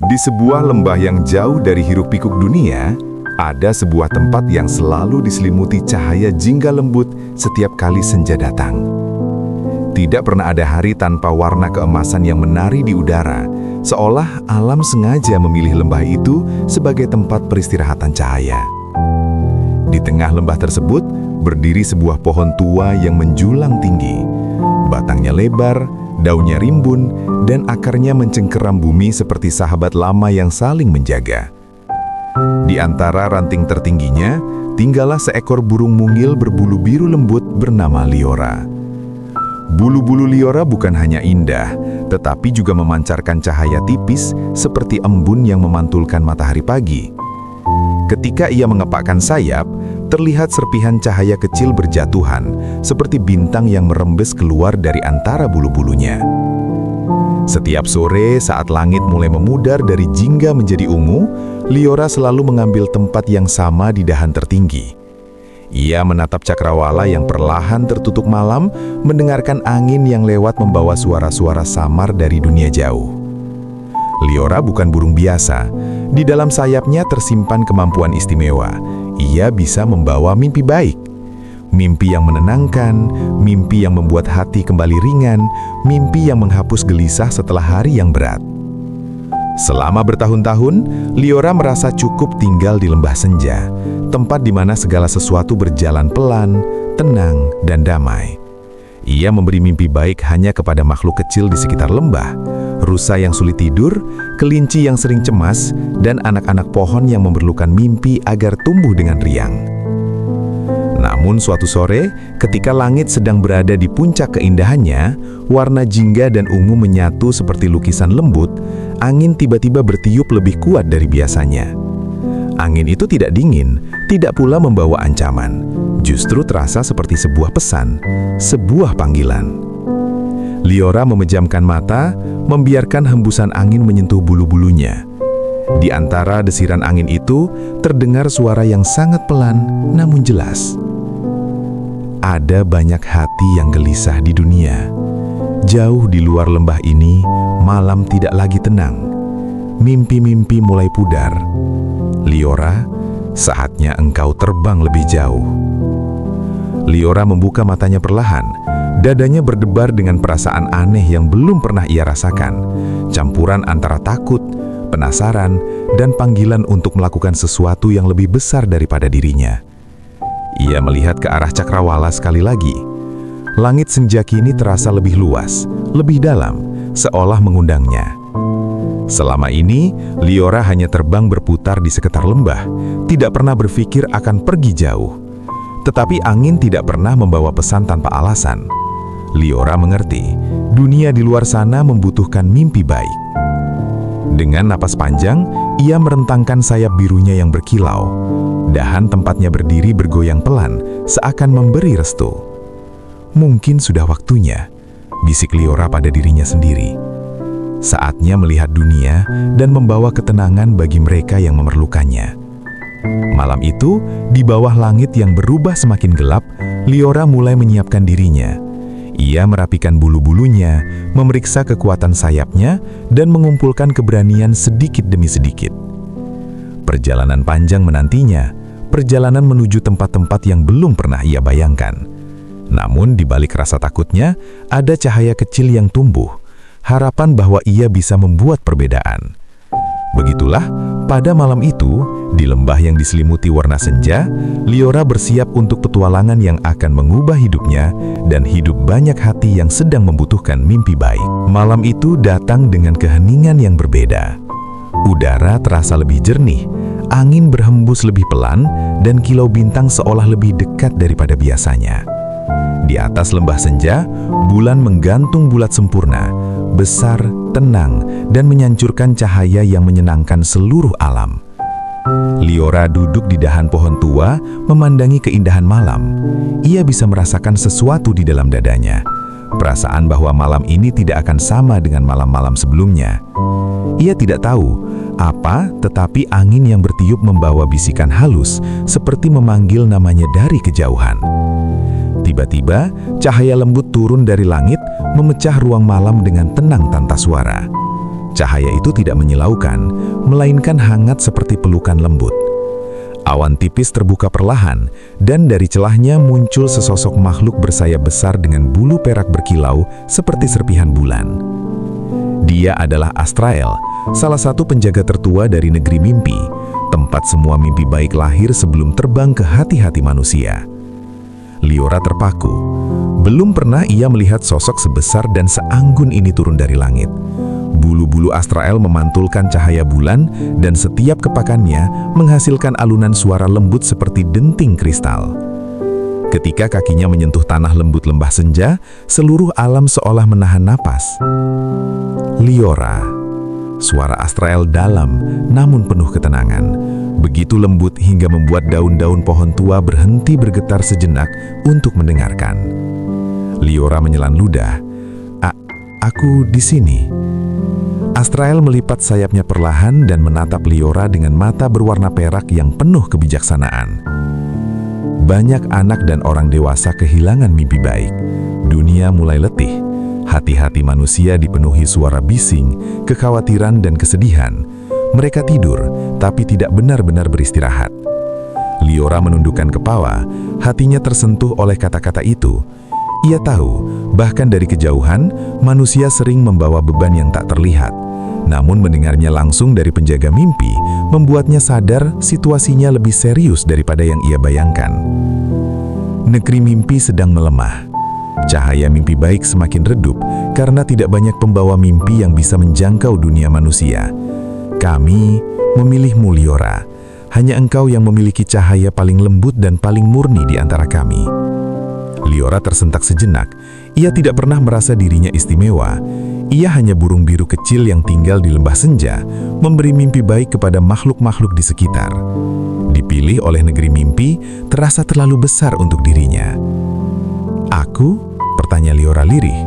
Di sebuah lembah yang jauh dari hiruk-pikuk dunia, ada sebuah tempat yang selalu diselimuti cahaya jingga lembut setiap kali senja datang. Tidak pernah ada hari tanpa warna keemasan yang menari di udara, seolah alam sengaja memilih lembah itu sebagai tempat peristirahatan cahaya. Di tengah lembah tersebut, berdiri sebuah pohon tua yang menjulang tinggi. Batangnya lebar, daunnya rimbun, dan akarnya mencengkeram bumi seperti sahabat lama yang saling menjaga. Di antara ranting tertingginya, tinggallah seekor burung mungil berbulu biru lembut bernama Liora. Bulu-bulu Liora bukan hanya indah, tetapi juga memancarkan cahaya tipis seperti embun yang memantulkan matahari pagi. Ketika ia mengepakkan sayap, terlihat serpihan cahaya kecil berjatuhan, seperti bintang yang merembes keluar dari antara bulu-bulunya. Setiap sore saat langit mulai memudar dari jingga menjadi ungu, Liora selalu mengambil tempat yang sama di dahan tertinggi. Ia menatap cakrawala yang perlahan tertutup malam, mendengarkan angin yang lewat membawa suara-suara samar dari dunia jauh. Liora bukan burung biasa. Di dalam sayapnya tersimpan kemampuan istimewa. Ia bisa membawa mimpi baik. Mimpi yang menenangkan, mimpi yang membuat hati kembali ringan, mimpi yang menghapus gelisah setelah hari yang berat. Selama bertahun-tahun, Liora merasa cukup tinggal di lembah senja, tempat di mana segala sesuatu berjalan pelan, tenang, dan damai. Ia memberi mimpi baik hanya kepada makhluk kecil di sekitar lembah, rusa yang sulit tidur, kelinci yang sering cemas, dan anak-anak pohon yang memerlukan mimpi agar tumbuh dengan riang. Namun suatu sore, ketika langit sedang berada di puncak keindahannya, warna jingga dan ungu menyatu seperti lukisan lembut, angin tiba-tiba bertiup lebih kuat dari biasanya. Angin itu tidak dingin, tidak pula membawa ancaman, justru terasa seperti sebuah pesan, sebuah panggilan. Liora memejamkan mata, membiarkan hembusan angin menyentuh bulu-bulunya. Di antara desiran angin itu, terdengar suara yang sangat pelan namun jelas. Ada banyak hati yang gelisah di dunia. Jauh di luar lembah ini, malam tidak lagi tenang. Mimpi-mimpi mulai pudar. Liora, saatnya engkau terbang lebih jauh. Liora membuka matanya perlahan. Dadanya berdebar dengan perasaan aneh yang belum pernah ia rasakan. Campuran antara takut, penasaran, dan panggilan untuk melakukan sesuatu yang lebih besar daripada dirinya. Ia melihat ke arah cakrawala sekali lagi. Langit senja kini terasa lebih luas, lebih dalam, seolah mengundangnya. Selama ini, Liora hanya terbang berputar di sekitar lembah, tidak pernah berpikir akan pergi jauh. Tetapi angin tidak pernah membawa pesan tanpa alasan. Liora mengerti, dunia di luar sana membutuhkan mimpi baik. Dengan napas panjang, ia merentangkan sayap birunya yang berkilau. Dahan tempatnya berdiri bergoyang pelan, seakan memberi restu. Mungkin sudah waktunya, bisik Liora pada dirinya sendiri. Saatnya melihat dunia dan membawa ketenangan bagi mereka yang memerlukannya. Malam itu, di bawah langit yang berubah semakin gelap, Liora mulai menyiapkan dirinya. Ia merapikan bulu-bulunya, memeriksa kekuatan sayapnya, dan mengumpulkan keberanian sedikit demi sedikit. Perjalanan panjang menantinya, perjalanan menuju tempat-tempat yang belum pernah ia bayangkan. Namun di balik rasa takutnya, ada cahaya kecil yang tumbuh, harapan bahwa ia bisa membuat perbedaan. Begitulah, pada malam itu, di lembah yang diselimuti warna senja, Liora bersiap untuk petualangan yang akan mengubah hidupnya dan hidup banyak hati yang sedang membutuhkan mimpi baik. Malam itu datang dengan keheningan yang berbeda. Udara terasa lebih jernih, angin berhembus lebih pelan, dan kilau bintang seolah lebih dekat daripada biasanya. Di atas lembah senja, bulan menggantung bulat sempurna, besar, tenang, dan menyancurkan cahaya yang menyenangkan seluruh alam. Liora duduk di dahan pohon tua, memandangi keindahan malam. Ia bisa merasakan sesuatu di dalam dadanya. Perasaan bahwa malam ini tidak akan sama dengan malam-malam sebelumnya. Ia tidak tahu apa, tetapi angin yang bertiup membawa bisikan halus, seperti memanggil namanya dari kejauhan. Tiba-tiba, cahaya lembut turun dari langit, memecah ruang malam dengan tenang tanpa suara. Cahaya itu tidak menyilaukan, melainkan hangat seperti pelukan lembut. Awan tipis terbuka perlahan, dan dari celahnya muncul sesosok makhluk bersayap besar dengan bulu perak berkilau seperti serpihan bulan. Dia adalah Astrael, salah satu penjaga tertua dari negeri mimpi, tempat semua mimpi baik lahir sebelum terbang ke hati-hati manusia. Liora terpaku. Belum pernah ia melihat sosok sebesar dan seanggun ini turun dari langit. Bulu-bulu Astrael memantulkan cahaya bulan, dan setiap kepakannya menghasilkan alunan suara lembut seperti denting kristal. Ketika kakinya menyentuh tanah lembut lembah senja, seluruh alam seolah menahan napas. Liora, suara Astrael dalam namun penuh ketenangan, begitu lembut hingga membuat daun-daun pohon tua berhenti bergetar sejenak untuk mendengarkan. Liora menyelan ludah. Aku di sini." Astrael melipat sayapnya perlahan dan menatap Liora dengan mata berwarna perak yang penuh kebijaksanaan. Banyak anak dan orang dewasa kehilangan mimpi baik. Dunia mulai letih. Hati-hati manusia dipenuhi suara bising, kekhawatiran dan kesedihan. Mereka tidur, tapi tidak benar-benar beristirahat. Liora menundukkan kepala, hatinya tersentuh oleh kata-kata itu. Ia tahu, bahkan dari kejauhan, manusia sering membawa beban yang tak terlihat. Namun mendengarnya langsung dari penjaga mimpi, membuatnya sadar situasinya lebih serius daripada yang ia bayangkan. Negeri mimpi sedang melemah. Cahaya mimpi baik semakin redup karena tidak banyak pembawa mimpi yang bisa menjangkau dunia manusia. Kami memilihmu, Liora. Hanya engkau yang memiliki cahaya paling lembut dan paling murni di antara kami. Liora tersentak sejenak. Ia tidak pernah merasa dirinya istimewa. Ia hanya burung biru kecil yang tinggal di lembah senja, memberi mimpi baik kepada makhluk-makhluk di sekitar. Dipilih oleh negeri mimpi, terasa terlalu besar untuk dirinya. "Aku?" bertanya Liora lirih.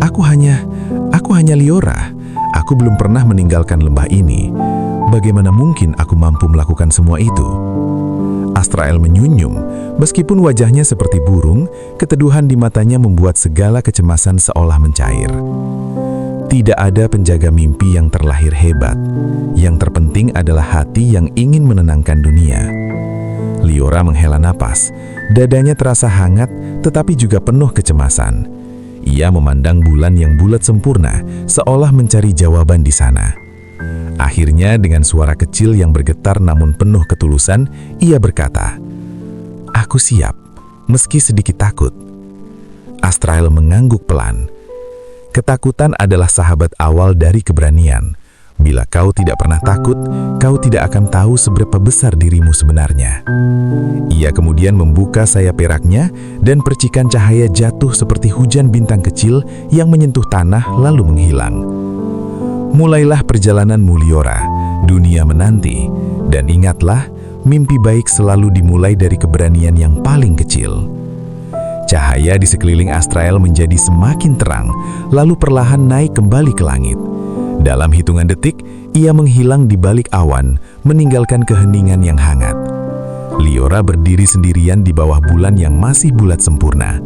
Aku hanya Liora. Aku belum pernah meninggalkan lembah ini. Bagaimana mungkin aku mampu melakukan semua itu?" Astrael menyunyum. Meskipun wajahnya seperti burung, keteduhan di matanya membuat segala kecemasan seolah mencair. Tidak ada penjaga mimpi yang terlahir hebat. Yang terpenting adalah hati yang ingin menenangkan dunia. Liora menghela napas. Dadanya terasa hangat, tetapi juga penuh kecemasan. Ia memandang bulan yang bulat sempurna, seolah mencari jawaban di sana. Akhirnya dengan suara kecil yang bergetar namun penuh ketulusan, ia berkata, "Aku siap, meski sedikit takut." Astrael mengangguk pelan. Ketakutan adalah sahabat awal dari keberanian. Bila kau tidak pernah takut, kau tidak akan tahu seberapa besar dirimu sebenarnya. Ia kemudian membuka sayap peraknya dan percikan cahaya jatuh seperti hujan bintang kecil yang menyentuh tanah lalu menghilang. Mulailah perjalananmu, Liora. Dunia menanti. Dan ingatlah, mimpi baik selalu dimulai dari keberanian yang paling kecil. Cahaya di sekeliling Astrael menjadi semakin terang, lalu perlahan naik kembali ke langit. Dalam hitungan detik, ia menghilang di balik awan, meninggalkan keheningan yang hangat. Liora berdiri sendirian di bawah bulan yang masih bulat sempurna.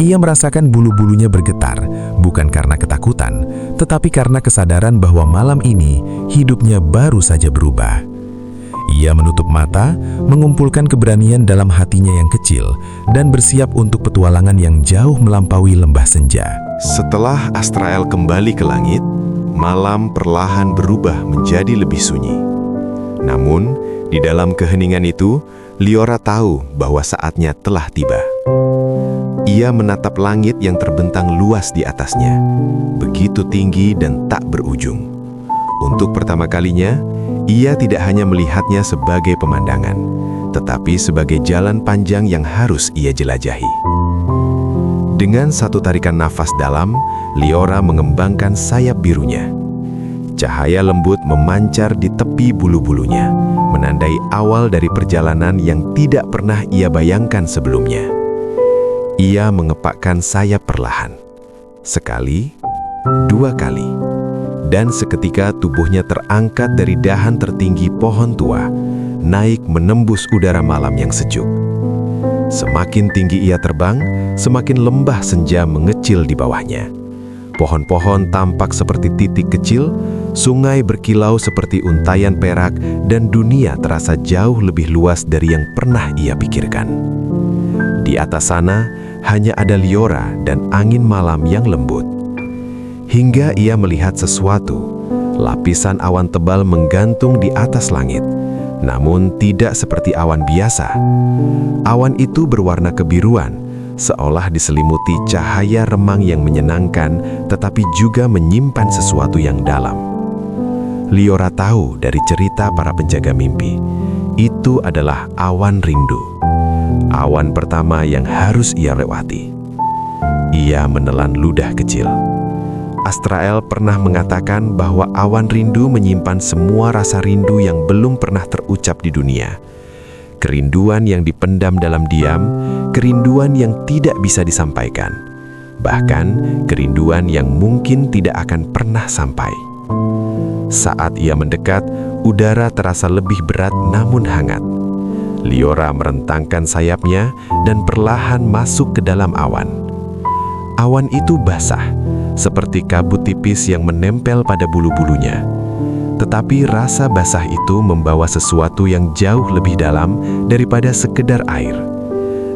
Ia merasakan bulu-bulunya bergetar, bukan karena ketakutan, tetapi karena kesadaran bahwa malam ini hidupnya baru saja berubah. Ia menutup mata, mengumpulkan keberanian dalam hatinya yang kecil, dan bersiap untuk petualangan yang jauh melampaui lembah senja. Setelah Astrael kembali ke langit, malam perlahan berubah menjadi lebih sunyi. Namun, di dalam keheningan itu, Liora tahu bahwa saatnya telah tiba. Ia menatap langit yang terbentang luas di atasnya, begitu tinggi dan tak berujung. Untuk pertama kalinya, ia tidak hanya melihatnya sebagai pemandangan, tetapi sebagai jalan panjang yang harus ia jelajahi. Dengan satu tarikan nafas dalam, Liora mengembangkan sayap birunya. Cahaya lembut memancar di tepi bulu-bulunya, menandai awal dari perjalanan yang tidak pernah ia bayangkan sebelumnya. Ia mengepakkan sayap perlahan. Sekali, dua kali. Dan seketika tubuhnya terangkat dari dahan tertinggi pohon tua, naik menembus udara malam yang sejuk. Semakin tinggi ia terbang, semakin lembah senja mengecil di bawahnya. Pohon-pohon tampak seperti titik kecil, Sungai berkilau seperti untayan perak dan dunia terasa jauh lebih luas dari yang pernah ia pikirkan. Di atas sana hanya ada Liora dan angin malam yang lembut. Hingga ia melihat sesuatu, lapisan awan tebal menggantung di atas langit, namun tidak seperti awan biasa. Awan itu berwarna kebiruan, seolah diselimuti cahaya remang yang menyenangkan, tetapi juga menyimpan sesuatu yang dalam. Liora tahu dari cerita para penjaga mimpi, itu adalah awan rindu. Awan pertama yang harus ia lewati. Ia menelan ludah kecil. Astrael pernah mengatakan bahwa awan rindu menyimpan semua rasa rindu yang belum pernah terucap di dunia. Kerinduan yang dipendam dalam diam, kerinduan yang tidak bisa disampaikan, bahkan kerinduan yang mungkin tidak akan pernah sampai. Saat ia mendekat, udara terasa lebih berat namun hangat. Liora merentangkan sayapnya dan perlahan masuk ke dalam awan. Awan itu basah, seperti kabut tipis yang menempel pada bulu-bulunya. Tetapi rasa basah itu membawa sesuatu yang jauh lebih dalam daripada sekedar air.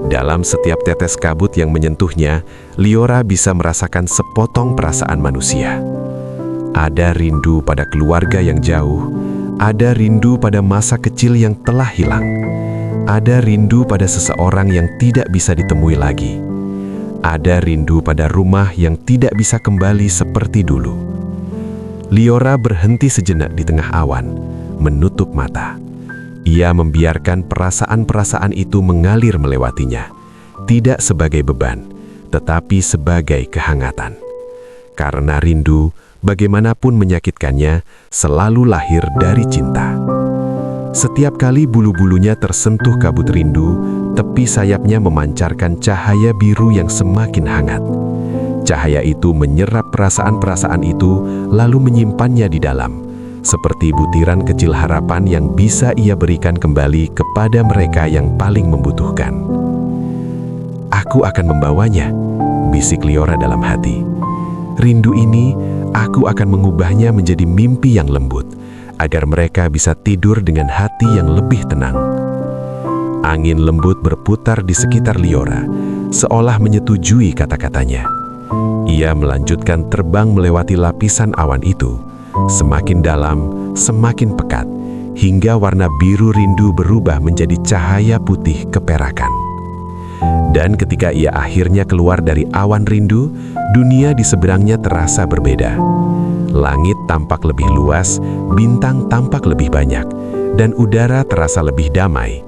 Dalam setiap tetes kabut yang menyentuhnya, Liora bisa merasakan sepotong perasaan manusia. Ada rindu pada keluarga yang jauh, ada rindu pada masa kecil yang telah hilang, ada rindu pada seseorang yang tidak bisa ditemui lagi, ada rindu pada rumah yang tidak bisa kembali seperti dulu. Liora berhenti sejenak di tengah awan, menutup mata. Ia membiarkan perasaan-perasaan itu mengalir melewatinya, tidak sebagai beban, tetapi sebagai kehangatan. Karena rindu, bagaimanapun menyakitkannya, selalu lahir dari cinta. Setiap kali bulu-bulunya tersentuh kabut rindu, tepi sayapnya memancarkan cahaya biru yang semakin hangat. Cahaya itu menyerap perasaan-perasaan itu, lalu menyimpannya di dalam, seperti butiran kecil harapan yang bisa ia berikan kembali kepada mereka yang paling membutuhkan. "Aku akan membawanya," bisik Liora dalam hati. "Rindu ini, aku akan mengubahnya menjadi mimpi yang lembut, agar mereka bisa tidur dengan hati yang lebih tenang." Angin lembut berputar di sekitar Liora, seolah menyetujui kata-katanya. Ia melanjutkan terbang melewati lapisan awan itu, semakin dalam, semakin pekat, hingga warna biru rindu berubah menjadi cahaya putih keperakan. Dan ketika ia akhirnya keluar dari awan rindu, dunia di seberangnya terasa berbeda. Langit tampak lebih luas, bintang tampak lebih banyak, dan udara terasa lebih damai.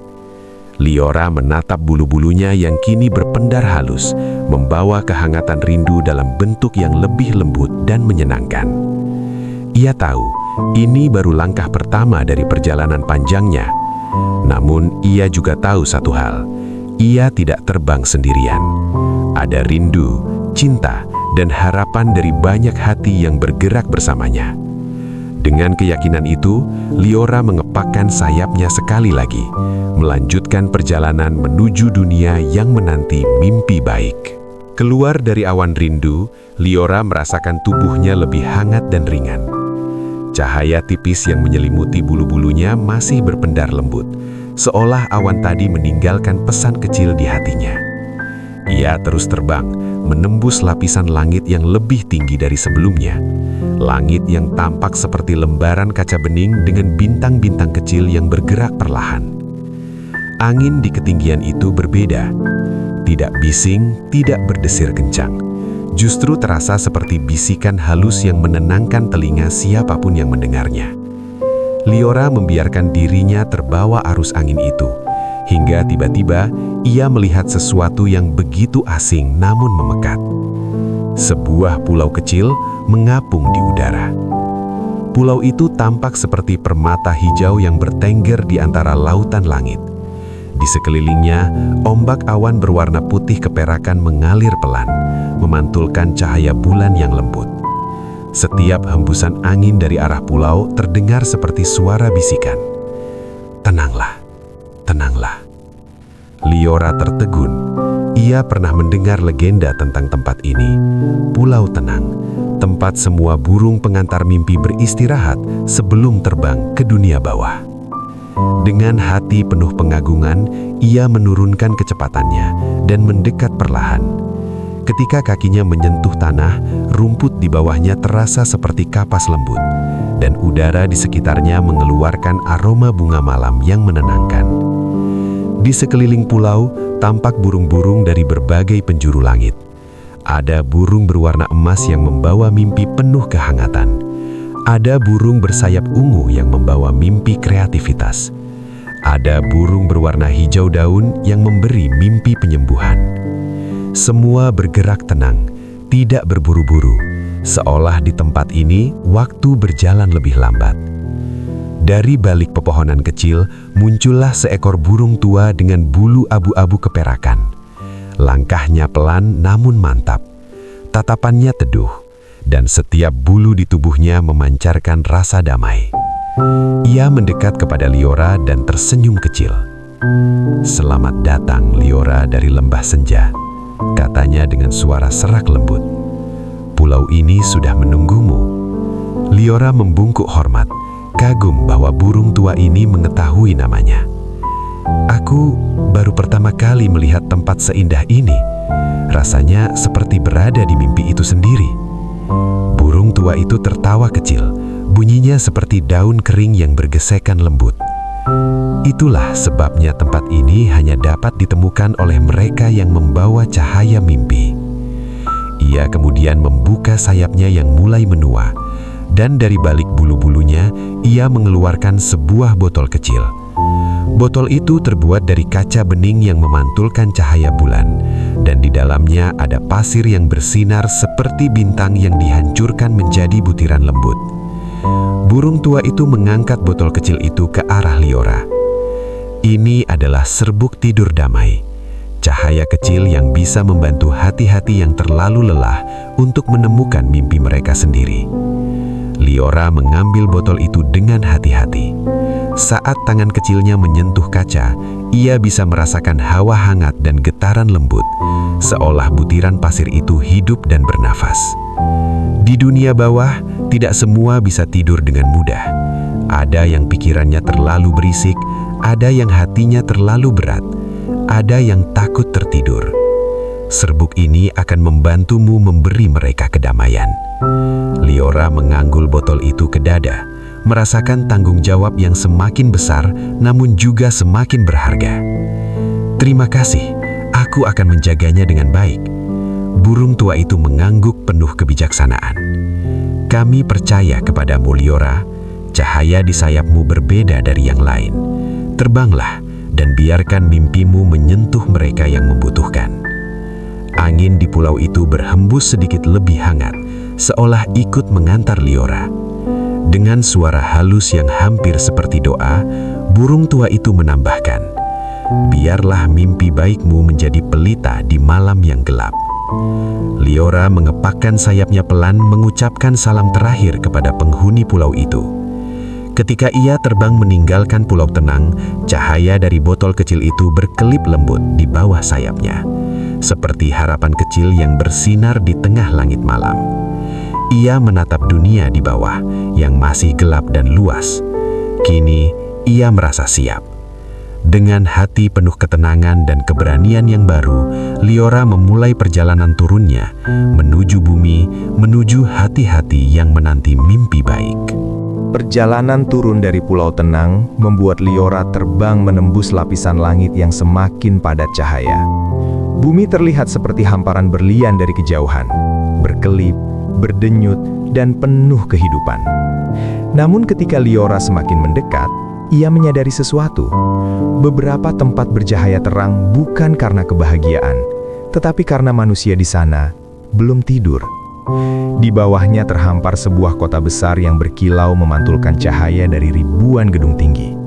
Liora menatap bulu-bulunya yang kini berpendar halus, membawa kehangatan rindu dalam bentuk yang lebih lembut dan menyenangkan. Ia tahu, ini baru langkah pertama dari perjalanan panjangnya. Namun, ia juga tahu satu hal, ia tidak terbang sendirian. Ada rindu, cinta, dan harapan dari banyak hati yang bergerak bersamanya. Dengan keyakinan itu, Liora mengepakkan sayapnya sekali lagi, melanjutkan perjalanan menuju dunia yang menanti mimpi baik. Keluar dari awan rindu, Liora merasakan tubuhnya lebih hangat dan ringan. Cahaya tipis yang menyelimuti bulu-bulunya masih berpendar lembut, seolah awan tadi meninggalkan pesan kecil di hatinya. Ia terus terbang, menembus lapisan langit yang lebih tinggi dari sebelumnya. Langit yang tampak seperti lembaran kaca bening dengan bintang-bintang kecil yang bergerak perlahan. Angin di ketinggian itu berbeda. Tidak bising, tidak berdesir kencang. Justru terasa seperti bisikan halus yang menenangkan telinga siapapun yang mendengarnya. Liora membiarkan dirinya terbawa arus angin itu, hingga tiba-tiba ia melihat sesuatu yang begitu asing namun memekat. Sebuah pulau kecil mengapung di udara. Pulau itu tampak seperti permata hijau yang bertengger di antara lautan langit. Di sekelilingnya, ombak awan berwarna putih keperakan mengalir pelan, memantulkan cahaya bulan yang lembut. Setiap hembusan angin dari arah pulau terdengar seperti suara bisikan. "Tenanglah, tenanglah." Liora tertegun. Ia pernah mendengar legenda tentang tempat ini, Pulau Tenang, tempat semua burung pengantar mimpi beristirahat sebelum terbang ke dunia bawah. Dengan hati penuh pengagungan, ia menurunkan kecepatannya dan mendekat perlahan. Ketika kakinya menyentuh tanah, rumput di bawahnya terasa seperti kapas lembut, dan udara di sekitarnya mengeluarkan aroma bunga malam yang menenangkan. Di sekeliling pulau, tampak burung-burung dari berbagai penjuru langit. Ada burung berwarna emas yang membawa mimpi penuh kehangatan. Ada burung bersayap ungu yang membawa mimpi kreativitas. Ada burung berwarna hijau daun yang memberi mimpi penyembuhan. Semua bergerak tenang, tidak berburu-buru, seolah di tempat ini waktu berjalan lebih lambat. Dari balik pepohonan kecil, muncullah seekor burung tua dengan bulu abu-abu keperakan. Langkahnya pelan namun mantap. Tatapannya teduh, dan setiap bulu di tubuhnya memancarkan rasa damai. Ia mendekat kepada Liora dan tersenyum kecil. "Selamat datang, Liora dari lembah senja," katanya dengan suara serak lembut. "Pulau ini sudah menunggumu." Liora membungkuk hormat, kagum bahwa burung tua ini mengetahui namanya. "Aku baru pertama kali melihat tempat seindah ini. Rasanya seperti berada di mimpi itu sendiri." Burung tua itu tertawa kecil, bunyinya seperti daun kering yang bergesekan lembut. "Itulah sebabnya tempat ini hanya dapat ditemukan oleh mereka yang membawa cahaya mimpi." Ia kemudian membuka sayapnya yang mulai menua, dan dari balik bulu-bulunya, ia mengeluarkan sebuah botol kecil. Botol itu terbuat dari kaca bening yang memantulkan cahaya bulan, dan di dalamnya ada pasir yang bersinar seperti bintang yang dihancurkan menjadi butiran lembut. Burung tua itu mengangkat botol kecil itu ke arah Liora. Ini adalah serbuk tidur damai, cahaya kecil yang bisa membantu hati-hati yang terlalu lelah untuk menemukan mimpi mereka sendiri. Liora mengambil botol itu dengan hati-hati. Saat tangan kecilnya menyentuh kaca, ia bisa merasakan hawa hangat dan getaran lembut, seolah butiran pasir itu hidup dan bernafas. Di dunia bawah, tidak semua bisa tidur dengan mudah. Ada yang pikirannya terlalu berisik, ada yang hatinya terlalu berat, ada yang takut tertidur. Serbuk ini akan membantumu memberi mereka kedamaian. Liora menganggul botol itu ke dada, merasakan tanggung jawab yang semakin besar namun juga semakin berharga. "Terima kasih, aku akan menjaganya dengan baik." Burung tua itu mengangguk penuh kebijaksanaan. "Kami percaya kepadamu, Liora. Cahaya di sayapmu berbeda dari yang lain. Terbanglah dan biarkan mimpimu menyentuh mereka yang membutuhkan." Angin di pulau itu berhembus sedikit lebih hangat, seolah ikut mengantar Liora. Dengan suara halus yang hampir seperti doa, burung tua itu menambahkan, "Biarlah mimpi baikmu menjadi pelita di malam yang gelap." Liora mengepakkan sayapnya pelan mengucapkan salam terakhir kepada penghuni pulau itu. Ketika ia terbang meninggalkan pulau tenang, cahaya dari botol kecil itu berkelip lembut di bawah sayapnya, seperti harapan kecil yang bersinar di tengah langit malam. Ia menatap dunia di bawah yang masih gelap dan luas. Kini ia merasa siap. Dengan hati penuh ketenangan dan keberanian yang baru, Liora memulai perjalanan turunnya menuju bumi, menuju hati-hati yang menanti mimpi baik. Perjalanan turun dari Pulau Tenang membuat Liora terbang menembus lapisan langit yang semakin padat cahaya. Bumi terlihat seperti hamparan berlian dari kejauhan, berkelip, berdenyut, dan penuh kehidupan. Namun ketika Liora semakin mendekat, ia menyadari sesuatu. Beberapa tempat bercahaya terang bukan karena kebahagiaan, tetapi karena manusia di sana belum tidur. Di bawahnya terhampar sebuah kota besar yang berkilau memantulkan cahaya dari ribuan gedung tinggi.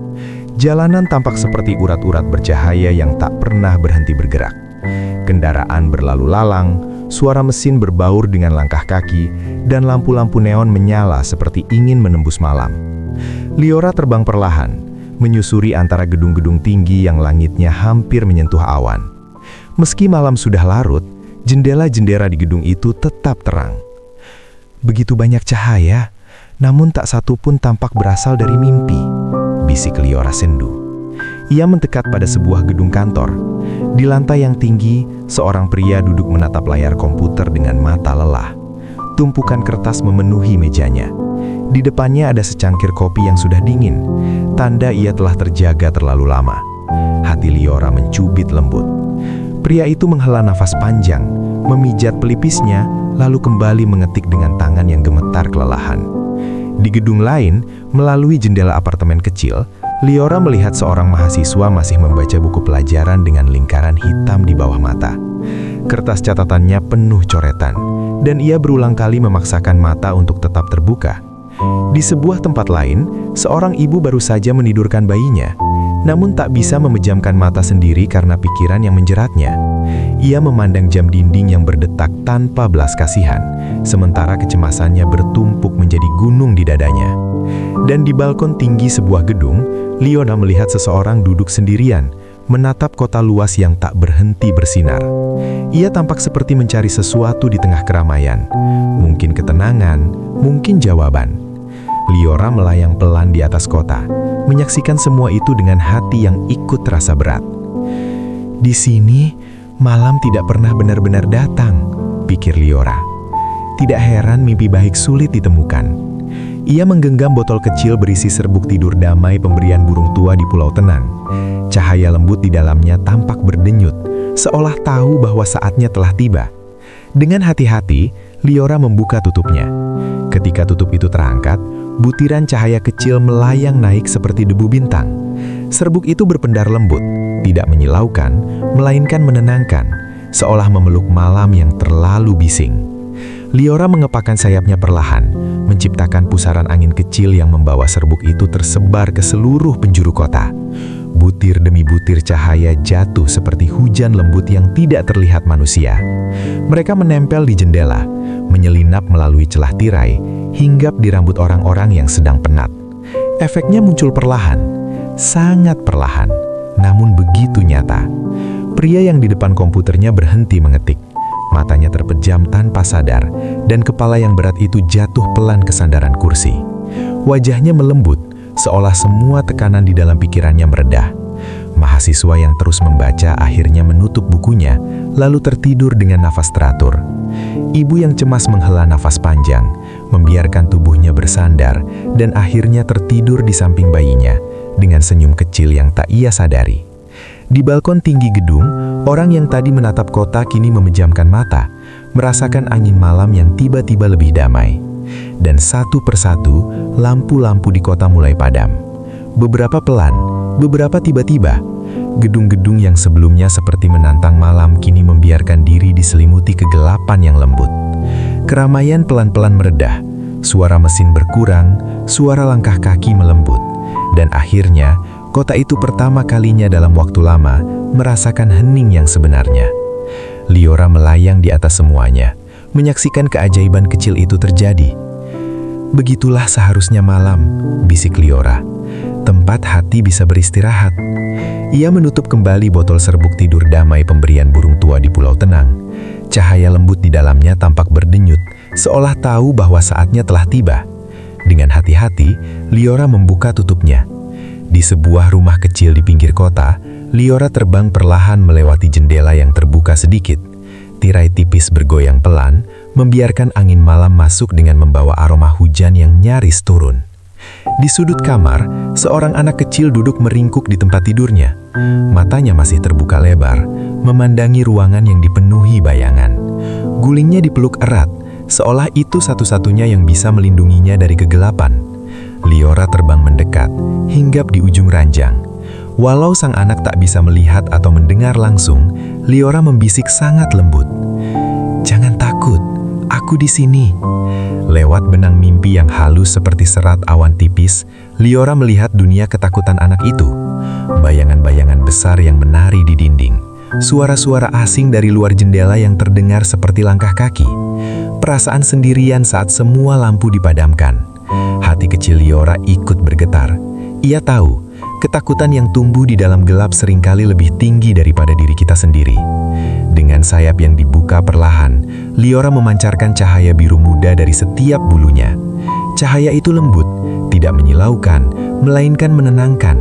Jalanan tampak seperti urat-urat bercahaya yang tak pernah berhenti bergerak. Kendaraan berlalu lalang, suara mesin berbaur dengan langkah kaki, dan lampu-lampu neon menyala seperti ingin menembus malam. Liora terbang perlahan, menyusuri antara gedung-gedung tinggi yang langitnya hampir menyentuh awan. Meski malam sudah larut, jendela-jendela di gedung itu tetap terang. Begitu banyak cahaya, namun tak satu pun tampak berasal dari mimpi, bisik Liora sendu. Ia mendekat pada sebuah gedung kantor. Di lantai yang tinggi, seorang pria duduk menatap layar komputer dengan mata lelah. Tumpukan kertas memenuhi mejanya. Di depannya ada secangkir kopi yang sudah dingin, tanda ia telah terjaga terlalu lama. Hati Liora mencubit lembut. Pria itu menghela nafas panjang, memijat pelipisnya, lalu kembali mengetik dengan tangan yang gemetar kelelahan. Di gedung lain, melalui jendela apartemen kecil, Liora melihat seorang mahasiswa masih membaca buku pelajaran dengan lingkaran hitam di bawah mata. Kertas catatannya penuh coretan, dan ia berulang kali memaksakan mata untuk tetap terbuka. Di sebuah tempat lain, seorang ibu baru saja menidurkan bayinya, namun tak bisa memejamkan mata sendiri karena pikiran yang menjeratnya. Ia memandang jam dinding yang berdetak tanpa belas kasihan, sementara kecemasannya bertumpuk menjadi gunung di dadanya. Dan di balkon tinggi sebuah gedung, Liora melihat seseorang duduk sendirian, menatap kota luas yang tak berhenti bersinar. Ia tampak seperti mencari sesuatu di tengah keramaian. Mungkin ketenangan, mungkin jawaban. Liora melayang pelan di atas kota, menyaksikan semua itu dengan hati yang ikut terasa berat. Di sini, malam tidak pernah benar-benar datang, pikir Liora. Tidak heran mimpi baik sulit ditemukan. Ia menggenggam botol kecil berisi serbuk tidur damai pemberian burung tua di Pulau Tenang. Cahaya lembut di dalamnya tampak berdenyut, seolah tahu bahwa saatnya telah tiba. Dengan hati-hati, Liora membuka tutupnya. Ketika tutup itu terangkat, butiran cahaya kecil melayang naik seperti debu bintang. Serbuk itu berpendar lembut, tidak menyilaukan, melainkan menenangkan, seolah memeluk malam yang terlalu bising. Liora mengepakkan sayapnya perlahan, menciptakan pusaran angin kecil yang membawa serbuk itu tersebar ke seluruh penjuru kota. Butir demi butir cahaya jatuh seperti hujan lembut yang tidak terlihat manusia. Mereka menempel di jendela, menyelinap melalui celah tirai, hinggap di rambut orang-orang yang sedang penat. Efeknya muncul perlahan, sangat perlahan, namun begitu nyata. Pria yang di depan komputernya berhenti mengetik. Matanya terpejam tanpa sadar, dan kepala yang berat itu jatuh pelan ke sandaran kursi. Wajahnya melembut, seolah semua tekanan di dalam pikirannya meredah. Mahasiswa yang terus membaca akhirnya menutup bukunya, lalu tertidur dengan nafas teratur. Ibu yang cemas menghela nafas panjang, membiarkan tubuhnya bersandar, dan akhirnya tertidur di samping bayinya, dengan senyum kecil yang tak ia sadari. Di balkon tinggi gedung, orang yang tadi menatap kota kini memejamkan mata, merasakan angin malam yang tiba-tiba lebih damai. Dan satu persatu, lampu-lampu di kota mulai padam. Beberapa pelan, beberapa tiba-tiba. Gedung-gedung yang sebelumnya seperti menantang malam kini membiarkan diri diselimuti kegelapan yang lembut. Keramaian pelan-pelan meredah, suara mesin berkurang, suara langkah kaki melembut. Dan akhirnya, kota itu pertama kalinya dalam waktu lama merasakan hening yang sebenarnya. Liora melayang di atas semuanya, menyaksikan keajaiban kecil itu terjadi. Begitulah seharusnya malam, bisik Liora. Tempat hati bisa beristirahat. Ia menutup kembali botol serbuk tidur damai pemberian burung tua di Pulau Tenang. Cahaya lembut di dalamnya tampak berdenyut, seolah tahu bahwa saatnya telah tiba. Dengan hati-hati, Liora membuka tutupnya. Di sebuah rumah kecil di pinggir kota, Liora terbang perlahan melewati jendela yang terbuka sedikit. Tirai tipis bergoyang pelan, membiarkan angin malam masuk dengan membawa aroma hujan yang nyaris turun. Di sudut kamar, seorang anak kecil duduk meringkuk di tempat tidurnya. Matanya masih terbuka lebar, memandangi ruangan yang dipenuhi bayangan. Gulingnya dipeluk erat, seolah itu satu-satunya yang bisa melindunginya dari kegelapan. Liora terbang mendekat, hinggap di ujung ranjang. Walau sang anak tak bisa melihat atau mendengar langsung, Liora membisik sangat lembut. "Jangan takut, aku di sini." Lewat benang mimpi yang halus seperti serat awan tipis, Liora melihat dunia ketakutan anak itu. Bayangan-bayangan besar yang menari di dinding. Suara-suara asing dari luar jendela yang terdengar seperti langkah kaki. Perasaan sendirian saat semua lampu dipadamkan. Hati kecil Liora ikut bergetar. Ia tahu, Ketakutan yang tumbuh di dalam gelap seringkali lebih tinggi daripada diri kita sendiri. Dengan sayap yang dibuka perlahan, Liora memancarkan cahaya biru muda dari setiap bulunya. Cahaya itu lembut, tidak menyilaukan, melainkan menenangkan,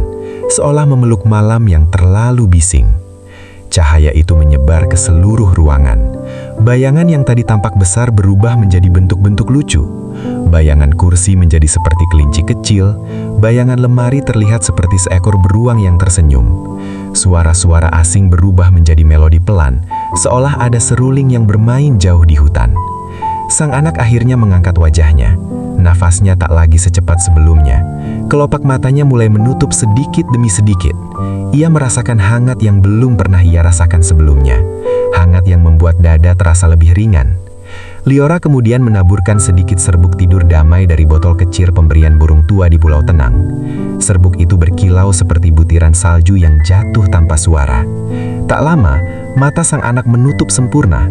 seolah memeluk malam yang terlalu bising. Cahaya itu menyebar ke seluruh ruangan. Bayangan yang tadi tampak besar berubah menjadi bentuk-bentuk lucu. Bayangan kursi menjadi seperti kelinci kecil, bayangan lemari terlihat seperti seekor beruang yang tersenyum. Suara-suara asing berubah menjadi melodi pelan, seolah ada seruling yang bermain jauh di hutan. Sang anak akhirnya mengangkat wajahnya. Nafasnya tak lagi secepat sebelumnya. Kelopak matanya mulai menutup sedikit demi sedikit. Ia merasakan hangat yang belum pernah ia rasakan sebelumnya. Hangat yang membuat dada terasa lebih ringan. Liora kemudian menaburkan sedikit serbuk tidur damai dari botol kecil pemberian burung tua di Pulau Tenang. Serbuk itu berkilau seperti butiran salju yang jatuh tanpa suara. Tak lama, mata sang anak menutup sempurna.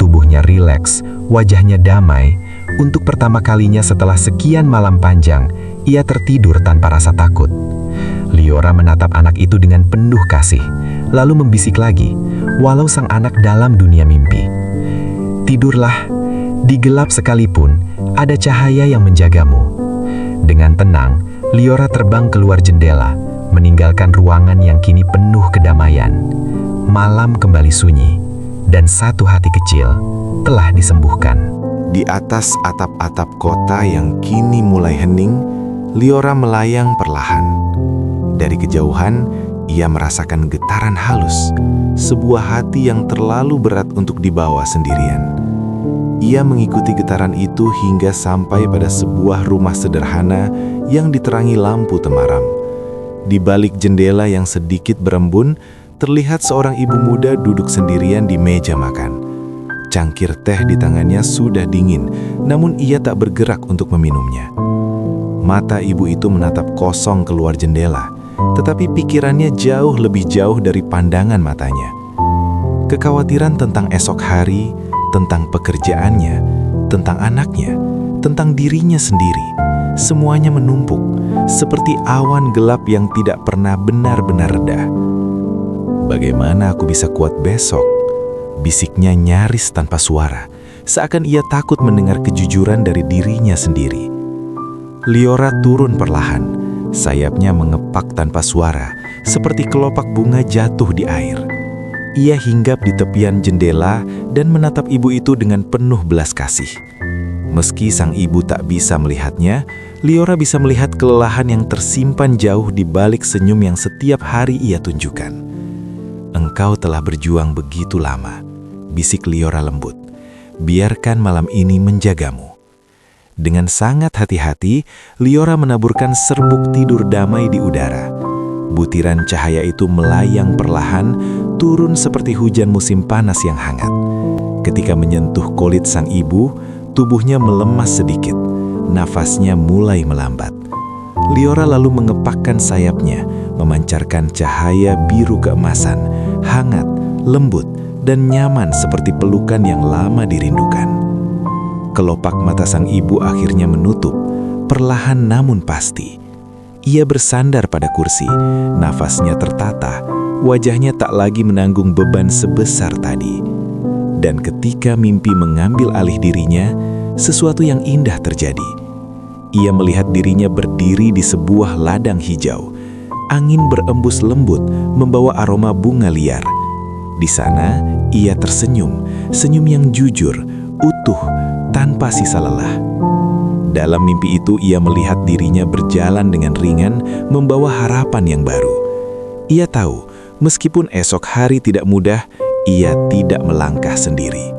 Tubuhnya rileks, wajahnya damai. Untuk pertama kalinya setelah sekian malam panjang, ia tertidur tanpa rasa takut. Liora menatap anak itu dengan penuh kasih, lalu membisik lagi, walau sang anak dalam dunia mimpi. Tidurlah, di gelap sekalipun, ada cahaya yang menjagamu. Dengan tenang, Liora terbang keluar jendela, meninggalkan ruangan yang kini penuh kedamaian. Malam kembali sunyi, dan satu hati kecil telah disembuhkan. Di atas atap-atap kota yang kini mulai hening, Liora melayang perlahan. Dari kejauhan, ia merasakan getaran halus, sebuah hati yang terlalu berat untuk dibawa sendirian. Ia mengikuti getaran itu hingga sampai pada sebuah rumah sederhana yang diterangi lampu temaram. Di balik jendela yang sedikit berembun, terlihat seorang ibu muda duduk sendirian di meja makan. Cangkir teh di tangannya sudah dingin, namun ia tak bergerak untuk meminumnya. Mata ibu itu menatap kosong keluar jendela, tetapi pikirannya jauh lebih jauh dari pandangan matanya. Kekhawatiran tentang esok hari, tentang pekerjaannya, tentang anaknya, tentang dirinya sendiri, semuanya menumpuk, seperti awan gelap yang tidak pernah benar-benar reda. Bagaimana aku bisa kuat besok? Bisiknya nyaris tanpa suara, seakan ia takut mendengar kejujuran dari dirinya sendiri. Liora turun perlahan, sayapnya mengepak tanpa suara, seperti kelopak bunga jatuh di air. Ia hinggap di tepian jendela dan menatap ibu itu dengan penuh belas kasih. Meski sang ibu tak bisa melihatnya, Liora bisa melihat kelelahan yang tersimpan jauh di balik senyum yang setiap hari ia tunjukkan. "Engkau telah berjuang begitu lama," bisik Liora lembut. "Biarkan malam ini menjagamu." Dengan sangat hati-hati, Liora menaburkan serbuk tidur damai di udara. Butiran cahaya itu melayang perlahan, turun seperti hujan musim panas yang hangat. Ketika menyentuh kulit sang ibu, tubuhnya melemas sedikit. Nafasnya mulai melambat. Liora lalu mengepakkan sayapnya, memancarkan cahaya biru keemasan, hangat, lembut, dan nyaman seperti pelukan yang lama dirindukan. Kelopak mata sang ibu akhirnya menutup, perlahan namun pasti. Ia bersandar pada kursi, nafasnya tertata, wajahnya tak lagi menanggung beban sebesar tadi. Dan ketika mimpi mengambil alih dirinya, sesuatu yang indah terjadi. Ia melihat dirinya berdiri di sebuah ladang hijau. Angin berembus lembut, membawa aroma bunga liar. Di sana, ia tersenyum, senyum yang jujur, utuh, tanpa sisa lelah. Dalam mimpi itu, ia melihat dirinya berjalan dengan ringan, membawa harapan yang baru. Ia tahu, meskipun esok hari tidak mudah, ia tidak melangkah sendiri.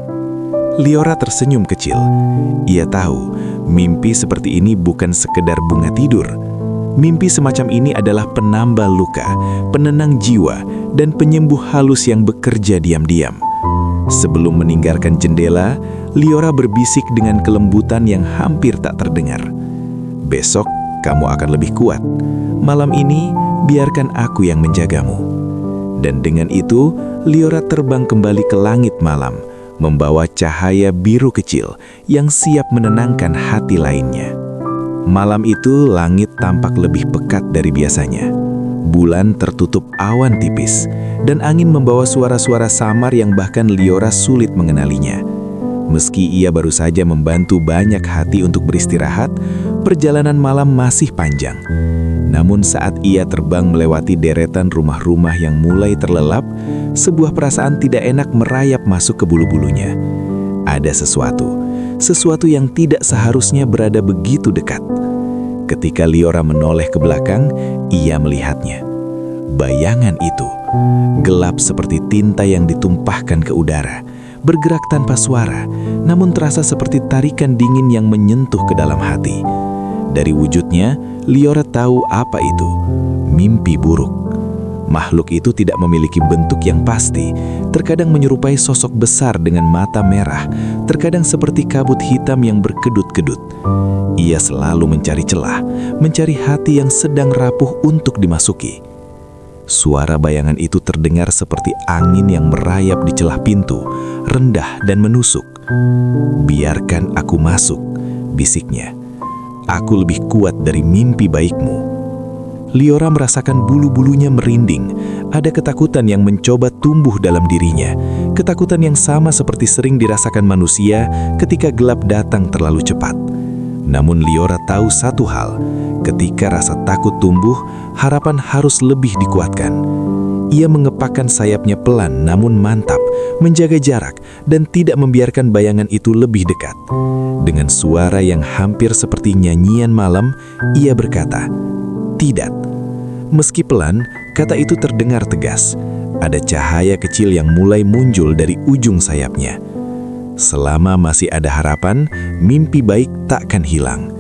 Liora tersenyum kecil. Ia tahu, mimpi seperti ini bukan sekedar bunga tidur. Mimpi semacam ini adalah penambal luka, penenang jiwa, dan penyembuh halus yang bekerja diam-diam. Sebelum meninggalkan jendela, Liora berbisik dengan kelembutan yang hampir tak terdengar. "Besok, kamu akan lebih kuat. Malam ini, biarkan aku yang menjagamu." Dan dengan itu, Liora terbang kembali ke langit malam, membawa cahaya biru kecil yang siap menenangkan hati lainnya. Malam itu, langit tampak lebih pekat dari biasanya. Bulan tertutup awan tipis, dan angin membawa suara-suara samar yang bahkan Liora sulit mengenalinya. Meski ia baru saja membantu banyak hati untuk beristirahat, perjalanan malam masih panjang. Namun saat ia terbang melewati deretan rumah-rumah yang mulai terlelap, sebuah perasaan tidak enak merayap masuk ke bulu-bulunya. Ada sesuatu yang tidak seharusnya berada begitu dekat. Ketika Liora menoleh ke belakang, ia melihatnya. Bayangan itu, gelap seperti tinta yang ditumpahkan ke udara, bergerak tanpa suara, namun terasa seperti tarikan dingin yang menyentuh ke dalam hati. Dari wujudnya, Liora tahu apa itu. Mimpi buruk. Makhluk itu tidak memiliki bentuk yang pasti, terkadang menyerupai sosok besar dengan mata merah, terkadang seperti kabut hitam yang berkedut-kedut. Ia selalu mencari celah, mencari hati yang sedang rapuh untuk dimasuki. Suara bayangan itu terdengar seperti angin yang merayap di celah pintu, rendah dan menusuk. "Biarkan aku masuk," bisiknya. "Aku lebih kuat dari mimpi baikmu." Liora merasakan bulu-bulunya merinding. Ada ketakutan yang mencoba tumbuh dalam dirinya. Ketakutan yang sama seperti sering dirasakan manusia ketika gelap datang terlalu cepat. Namun Liora tahu satu hal, ketika rasa takut tumbuh, harapan harus lebih dikuatkan. Ia mengepakkan sayapnya pelan namun mantap, menjaga jarak, dan tidak membiarkan bayangan itu lebih dekat. Dengan suara yang hampir seperti nyanyian malam, ia berkata, "Tidak." Meski pelan, kata itu terdengar tegas. Ada cahaya kecil yang mulai muncul dari ujung sayapnya. Selama masih ada harapan, mimpi baik takkan hilang.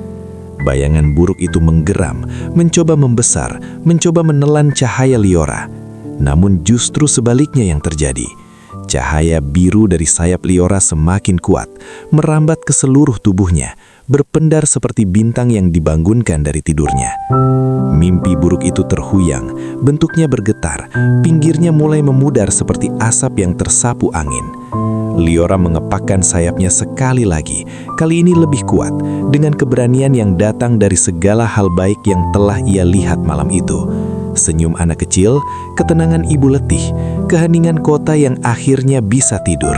Bayangan buruk itu menggeram, mencoba membesar, mencoba menelan cahaya Liora. Namun justru sebaliknya yang terjadi. Cahaya biru dari sayap Liora semakin kuat, merambat ke seluruh tubuhnya, berpendar seperti bintang yang dibangunkan dari tidurnya. Mimpi buruk itu terhuyang, bentuknya bergetar, pinggirnya mulai memudar seperti asap yang tersapu angin. Liora mengepakkan sayapnya sekali lagi, kali ini lebih kuat, dengan keberanian yang datang dari segala hal baik yang telah ia lihat malam itu. Senyum anak kecil, ketenangan ibu letih, keheningan kota yang akhirnya bisa tidur.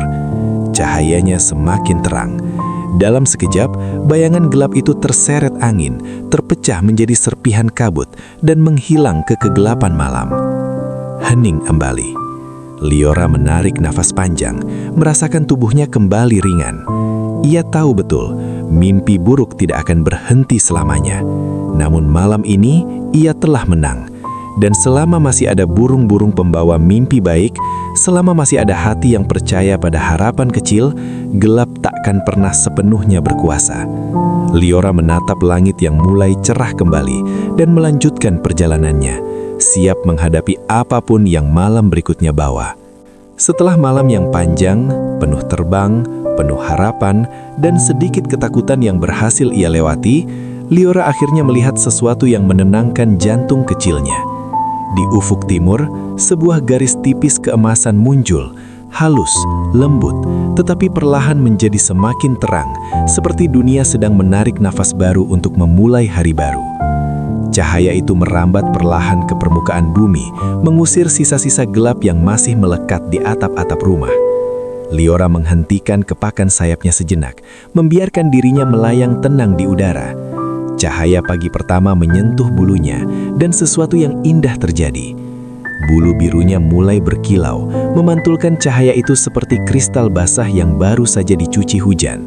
Cahayanya semakin terang. Dalam sekejap, bayangan gelap itu terseret angin, terpecah menjadi serpihan kabut, dan menghilang ke kegelapan malam. Hening kembali. Liora menarik nafas panjang, merasakan tubuhnya kembali ringan. Ia tahu betul, mimpi buruk tidak akan berhenti selamanya. Namun malam ini, ia telah menang. Dan selama masih ada burung-burung pembawa mimpi baik, selama masih ada hati yang percaya pada harapan kecil, gelap takkan pernah sepenuhnya berkuasa. Liora menatap langit yang mulai cerah kembali dan melanjutkan perjalanannya, siap menghadapi apapun yang malam berikutnya bawa. Setelah malam yang panjang, penuh terbang, penuh harapan, dan sedikit ketakutan yang berhasil ia lewati, Liora akhirnya melihat sesuatu yang menenangkan jantung kecilnya. Di ufuk timur, sebuah garis tipis keemasan muncul, halus, lembut, tetapi perlahan menjadi semakin terang, seperti dunia sedang menarik nafas baru untuk memulai hari baru. Cahaya itu merambat perlahan ke permukaan bumi, mengusir sisa-sisa gelap yang masih melekat di atap-atap rumah. Liora menghentikan kepakan sayapnya sejenak, membiarkan dirinya melayang tenang di udara. Cahaya pagi pertama menyentuh bulunya, dan sesuatu yang indah terjadi. Bulu birunya mulai berkilau, memantulkan cahaya itu seperti kristal basah yang baru saja dicuci hujan.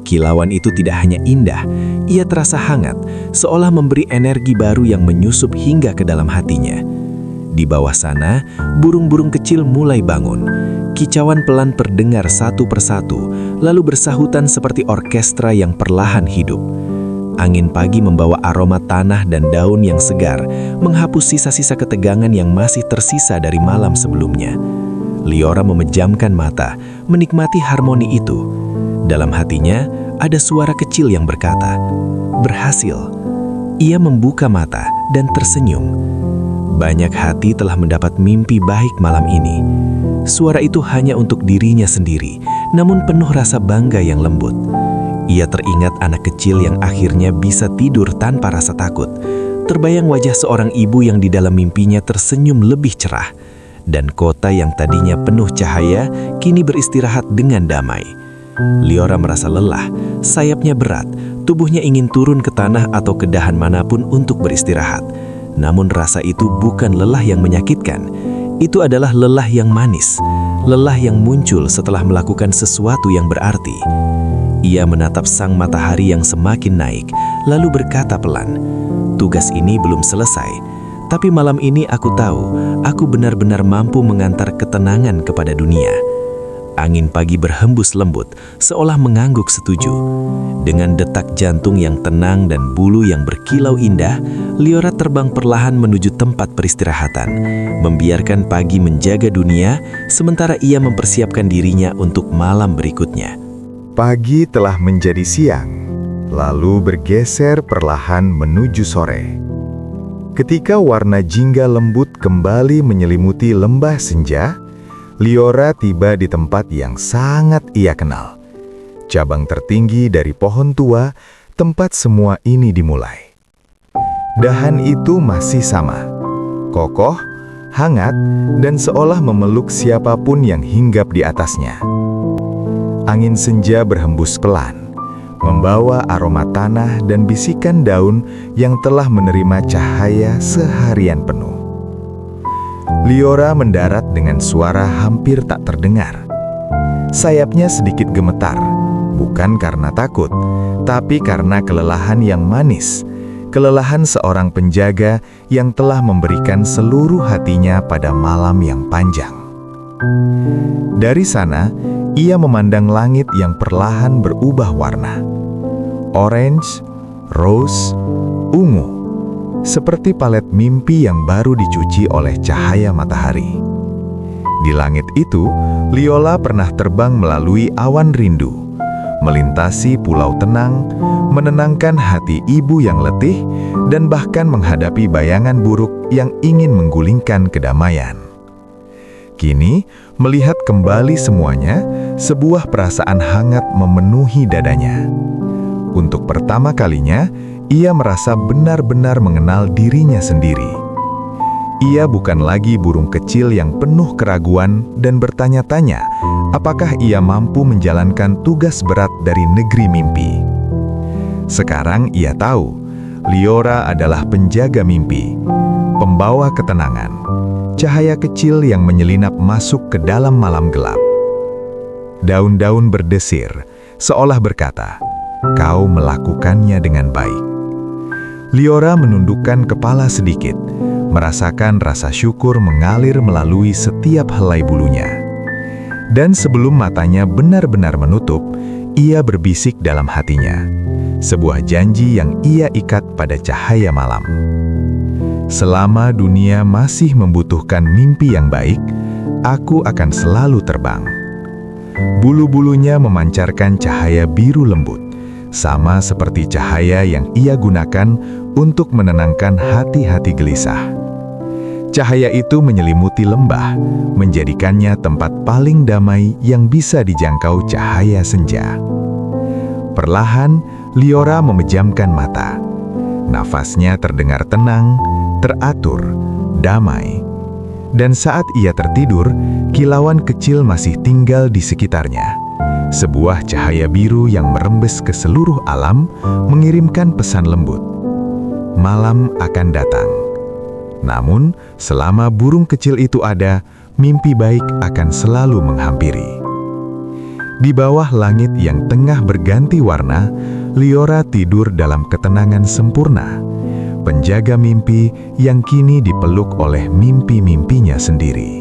Kilauan itu tidak hanya indah, ia terasa hangat, seolah memberi energi baru yang menyusup hingga ke dalam hatinya. Di bawah sana, burung-burung kecil mulai bangun. Kicauan pelan terdengar satu persatu, lalu bersahutan seperti orkestra yang perlahan hidup. Angin pagi membawa aroma tanah dan daun yang segar, menghapus sisa-sisa ketegangan yang masih tersisa dari malam sebelumnya. Liora memejamkan mata, menikmati harmoni itu. Dalam hatinya, ada suara kecil yang berkata, "Berhasil." Ia membuka mata dan tersenyum. Banyak hati telah mendapat mimpi baik malam ini. Suara itu hanya untuk dirinya sendiri, namun penuh rasa bangga yang lembut. Ia teringat anak kecil yang akhirnya bisa tidur tanpa rasa takut, terbayang wajah seorang ibu yang di dalam mimpinya tersenyum lebih cerah, dan kota yang tadinya penuh cahaya kini beristirahat dengan damai. Liora merasa lelah, sayapnya berat, tubuhnya ingin turun ke tanah atau ke dahan manapun untuk beristirahat. Namun rasa itu bukan lelah yang menyakitkan, itu adalah lelah yang manis, lelah yang muncul setelah melakukan sesuatu yang berarti. Ia menatap sang matahari yang semakin naik, lalu berkata pelan, "Tugas ini belum selesai, tapi malam ini aku tahu, aku benar-benar mampu mengantar ketenangan kepada dunia." Angin pagi berhembus lembut, seolah mengangguk setuju. Dengan detak jantung yang tenang dan bulu yang berkilau indah, Liora terbang perlahan menuju tempat peristirahatan, membiarkan pagi menjaga dunia, sementara ia mempersiapkan dirinya untuk malam berikutnya. Pagi telah menjadi siang, lalu bergeser perlahan menuju sore. Ketika warna jingga lembut kembali menyelimuti lembah senja, Liora tiba di tempat yang sangat ia kenal. Cabang tertinggi dari pohon tua, tempat semua ini dimulai. Dahan itu masih sama, kokoh, hangat, dan seolah memeluk siapapun yang hinggap di atasnya. Angin senja berhembus pelan, membawa aroma tanah dan bisikan daun yang telah menerima cahaya seharian penuh. Liora mendarat dengan suara hampir tak terdengar. Sayapnya sedikit gemetar, bukan karena takut, tapi karena kelelahan yang manis, kelelahan seorang penjaga yang telah memberikan seluruh hatinya pada malam yang panjang. Dari sana, ia memandang langit yang perlahan berubah warna. Orange, rose, ungu. Seperti palet mimpi yang baru dicuci oleh cahaya matahari. Di langit itu, Liora pernah terbang melalui awan rindu, melintasi pulau tenang, menenangkan hati ibu yang letih, dan bahkan menghadapi bayangan buruk yang ingin menggulingkan kedamaian. Kini, melihat kembali semuanya, sebuah perasaan hangat memenuhi dadanya. Untuk pertama kalinya, ia merasa benar-benar mengenal dirinya sendiri. Ia bukan lagi burung kecil yang penuh keraguan dan bertanya-tanya apakah ia mampu menjalankan tugas berat dari negeri mimpi. Sekarang ia tahu, Liora adalah penjaga mimpi, pembawa ketenangan, cahaya kecil yang menyelinap masuk ke dalam malam gelap. Daun-daun berdesir, seolah berkata, "Kau melakukannya dengan baik." Liora menundukkan kepala sedikit, merasakan rasa syukur mengalir melalui setiap helai bulunya. Dan sebelum matanya benar-benar menutup, ia berbisik dalam hatinya, sebuah janji yang ia ikat pada cahaya malam. Selama dunia masih membutuhkan mimpi yang baik, aku akan selalu terbang. Bulu-bulunya memancarkan cahaya biru lembut, sama seperti cahaya yang ia gunakan untuk menenangkan hati-hati gelisah. Cahaya itu menyelimuti lembah, menjadikannya tempat paling damai yang bisa dijangkau cahaya senja. Perlahan, Liora memejamkan mata. Nafasnya terdengar tenang, teratur, damai. Dan saat ia tertidur, kilauan kecil masih tinggal di sekitarnya. Sebuah cahaya biru yang merembes ke seluruh alam, mengirimkan pesan lembut. Malam akan datang. Namun, selama burung kecil itu ada, mimpi baik akan selalu menghampiri. Di bawah langit yang tengah berganti warna, Liora tidur dalam ketenangan sempurna. Penjaga mimpi yang kini dipeluk oleh mimpi-mimpinya sendiri.